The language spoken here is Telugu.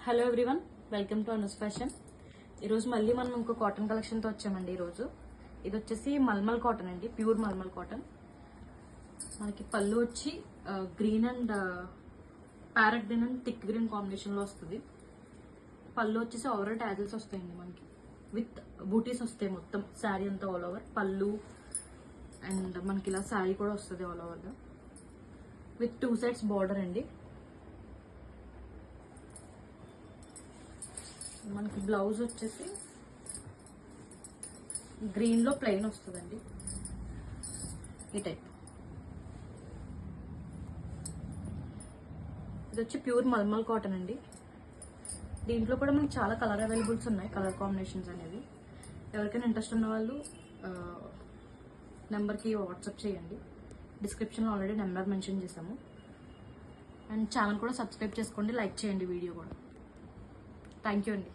Hello everyone, welcome to అనుస్ fashion. ఈరోజు మళ్ళీ మనం ఇంకో కాటన్ కలెక్షన్తో వచ్చామండి. ఈరోజు ఇది వచ్చేసి మల్మల్ కాటన్ అండి, ప్యూర్ మల్మల్ కాటన్. మనకి పళ్ళు వచ్చి green and parrot green and thick green కాంబినేషన్లో వస్తుంది. పళ్ళు వచ్చేసి ఓవరాల్ టాజిల్స్ వస్తాయండి మనకి, విత్ బూటీస్ వస్తాయి మొత్తం శారీ అంతా ఆల్ ఓవర్. పళ్ళు అండ్ మనకి ఇలా శారీ కూడా వస్తుంది ఆల్ ఓవర్గా, విత్ 2 సైడ్స్ బార్డర్ అండి. మనకి బ్లౌజ్ వచ్చేసి గ్రీన్లో ప్లెయిన్ వస్తుందండి, ఈ టైప్. ఇది వచ్చి ప్యూర్ మల్మల్ కాటన్ అండి. దీంట్లో కూడా మనకి చాలా కలర్ అవైలబుల్స్ ఉన్నాయి, కలర్ కాంబినేషన్స్ అనేవి. ఎవరికైనా ఇంట్రెస్ట్ ఉన్న వాళ్ళు నెంబర్కి వాట్సాప్ చేయండి. డిస్క్రిప్షన్లో ఆల్రెడీ నెంబర్ మెన్షన్ చేసాము. అండ్ ఛానల్ కూడా సబ్స్క్రైబ్ చేసుకోండి, లైక్ చేయండి వీడియో కూడా. థ్యాంక్ యూ అండి.